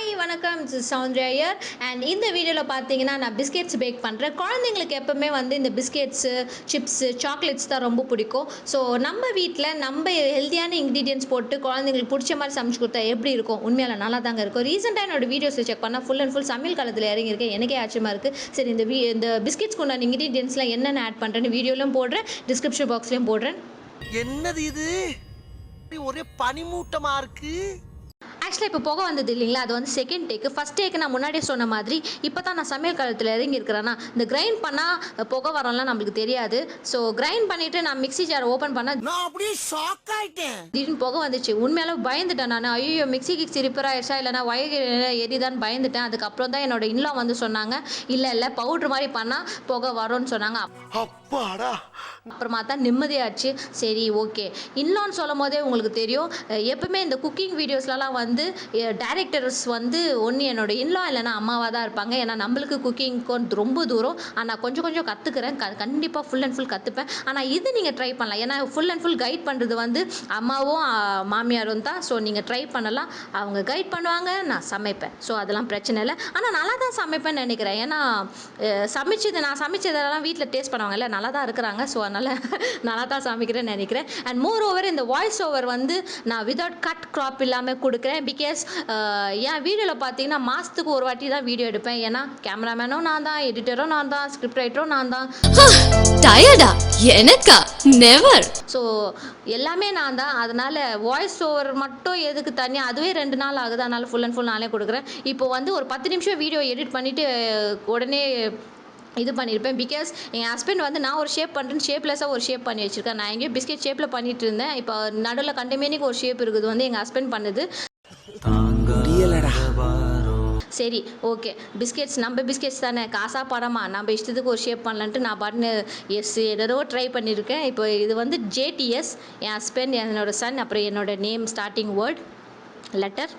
Hi வணக்கம், Soundarya here. And இந்த வீடியோவில் பார்த்தீங்கன்னா நான் பிஸ்கெட்ஸ் பேக் பண்ணுறேன். குழந்தைங்களுக்கு எப்போவுமே வந்து இந்த பிஸ்கெட்ஸு, சிப்ஸு, சாக்லேட்ஸ் தான் ரொம்ப பிடிக்கும். ஸோ நம்ம வீட்டில் நம்ம ஹெல்த்தியான இன்க்ரீடியன்ஸ் போட்டு குழந்தைங்களுக்கு பிடிச்ச மாதிரி சமைச்சு கொடுத்தா எப்படி இருக்கும்? உண்மையில நல்லா தாங்க இருக்கும். ரீசெண்டாக என்னோட வீடியோஸில் செக் பண்ணால் ஃபுல் அண்ட் ஃபுல் சமையல் காலத்தில் இறங்கியிருக்கேன். எனக்கே ஆச்சரியமாக இருக்குது. சரி, இந்த பிஸ்கெட்ஸ்க்கு உண்டான இன்க்ரீடியன்ஸ்லாம் என்னென்ன ஆட் பண்ணுறேன்னு வீடியோலையும் போடுறேன், டிஸ்கிரிப்ஷன் பாக்ஸ்லையும் போடுறேன். என்னது இது? ஒரே பனிமூட்டமா இருக்கு. ஆக்சுவலாக இப்போ புகை வந்தது இல்லைங்களா, அது வந்து செகண்ட் டேக்கு. ஃபஸ்ட் டேக்கு நான் முன்னாடியே சொன்ன மாதிரி இப்போ தான் நான் சமையல் காலத்தில் இறங்கியிருக்கிறேன்னா, இந்த கிரைண்ட் பண்ணால் புகை வரலாம் நம்மளுக்கு தெரியாது. ஸோ கிரைண்ட் பண்ணிவிட்டு நான் மிக்ஸி ஜார் ஓப்பன் பண்ணால் நான் அப்படியே ஷாக் ஆயிட்டேன். திடீர்னு புகை வந்துச்சு. உண்மையால பயந்துட்டேன் நான். ஐயோ, மிக்ஸி கிக்ஸி ரிப்பேர் ஆயிடுச்சா இல்லைனா வயர் எரிதான்னு பயந்துட்டேன். அதுக்கப்புறம் தான் என்னோட இன்லா வந்து சொன்னாங்க, இல்லை பவுட்ரு மாதிரி பண்ணால் புகை வரும்னு சொன்னாங்க. அப்பாடா. அப்புறமா தான் நிம்மதியாச்சு. சரி, ஓகே. இன்லான்னு சொல்லும் போதே உங்களுக்கு தெரியும், எப்பவுமே இந்த குக்கிங் வீடியோஸ்லாம் வந்து டைரக்டர்ஸ் வந்து ஒன்று என்னோட இன்லா இல்லைனா அம்மாவாக தான் இருப்பாங்க. ஏன்னா நம்மளுக்கு குக்கிங்க்கு ரொம்ப தூரம். ஆனால் கொஞ்சம் கற்றுக்கிறேன். கண்டிப்பாக ஃபுல் அண்ட் ஃபுல் கற்றுப்பேன். ஆனால் இது நீங்கள் ட்ரை பண்ணலாம். ஏன்னா ஃபுல் அண்ட் ஃபுல் கைட் பண்ணுறது வந்து அம்மாவும் மாமியாரும் தான். ஸோ நீங்கள் ட்ரை பண்ணலாம். அவங்க கைட் பண்ணுவாங்க, நான் சமைப்பேன். ஸோ அதெல்லாம் பிரச்சனை இல்லை. ஆனால் நல்லா தான் சமைப்பேன்னு நினைக்கிறேன். ஏன்னா நான் சமைச்சதெல்லாம் வீட்டில் டேஸ்ட் பண்ணுவாங்கல்ல, நல்லா தான் இருக்கிறாங்க. ஸோ அதனால் நல்லா தான் சமைக்கிறேன்னு நினைக்கிறேன். அண்ட் மோர் ஓவர் இந்த வாய்ஸ் ஓவர் வந்து நான் விதவுட் கட் க்ராப் இல்லாமல் கொடுக்குறேன். பிகாஸ் என் வீடியோவில் பார்த்தீங்கன்னா மாதத்துக்கு ஒரு வாட்டி தான் வீடியோ எடுப்பேன். ஏன்னா கேமராமேனும் நான் தான், எடிட்டரும் நான் தான், ஸ்கிரிப்ட் ரைட்டரும் நான் தான். டயர்டா? எனக்கா? நெவர். ஸோ எல்லாமே நான் தான். அதனால் வாய்ஸ் ஓவர் மட்டும் எதுக்கு தனியாக, அதுவே 2 நாள் ஆகுது. அதனால் ஃபுல் அண்ட் ஃபுல் நானே கொடுக்குறேன். இப்போ வந்து ஒரு 10 நிமிஷம் வீடியோ எடிட் பண்ணிவிட்டு உடனே இது பண்ணியிருப்பேன். பிகாஸ் என் ஹஸ்பண்ட் வந்து நான் ஒரு ஷேப் பண்ணுறேன்னு ஷேப்லெஸ்ஸாக ஒரு ஷேப் பண்ணி வச்சுருக்கேன். நான் எங்கேயும் பிஸ்கெட் ஷேப்பில் பண்ணிட்டு இருந்தேன். இப்போ நடுவில் கண்டமேனிக்கு ஒரு ஷேப் இருக்குது, வந்து எங்கள் ஹஸ்பண்ட் பண்ணுது. சரி, ஓகே, நம்ம பிஸ்கெட்ஸ் தானே, காசா படமா, நம்ம இஷ்டத்துக்கு ஒரு ஷேப் பண்ணலான்ட்டு நான் பண்ணு ஏதோ ட்ரை பண்ணியிருக்கேன். இப்போ இது வந்து JTS, என் ஹஸ்பண்ட், என்னோட சன், அப்புறம் என்னோட name starting word letter.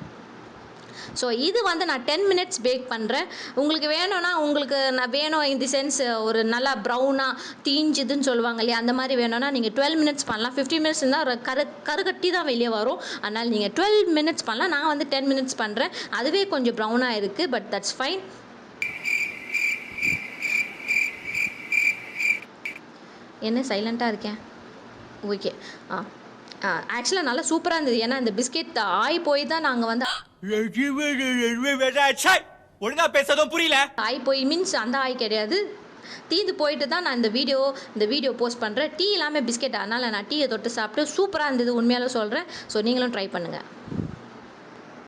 So இது வந்து நான் 10 மினிட்ஸ் பேக் பண்ணுறேன். உங்களுக்கு வேணும்னா, உங்களுக்கு நான் வேணும் இந்த சென்ஸ் ஒரு நல்லா ப்ரௌனாக தீஞ்சுதுன்னு சொல்லுவாங்க இல்லையா, அந்த மாதிரி வேணும்னா நீங்கள் 12 மினிட்ஸ் பண்ணலாம். 15 மினிட்ஸ் இருந்தால் கருகட்டி தான் வெளியே வரும். அதனால் நீங்கள் 12 மினிட்ஸ் பண்ணலாம். நான் வந்து 10 மினிட்ஸ் பண்ணுறேன். அதுவே கொஞ்சம் ப்ரௌனாக இருக்குது, பட் தட்ஸ் ஃபைன். என்ன சைலண்ட்டாக இருக்கேன்? ஓகே. ஆக்சுவலாக நல்லா சூப்பராக இருந்தது. ஏன்னா இந்த பிஸ்கெட் ஆய் போய் தான் நாங்கள் வந்து ஒழுங்கா பேசதும் புரியல. ஆய் போய் மீன்ஸ் அந்த ஆய் கிடையாது, தீந்து போயிட்டு தான் நான் இந்த வீடியோ போஸ்ட் பண்ணுறேன். டீ இல்லாமல் பிஸ்கெட், அதனால் நான் டீயை தொட்டு சாப்பிட்டு சூப்பராக இருந்தது, உண்மையாலும் சொல்கிறேன். ஸோ நீங்களும் ட்ரை பண்ணுங்கள்.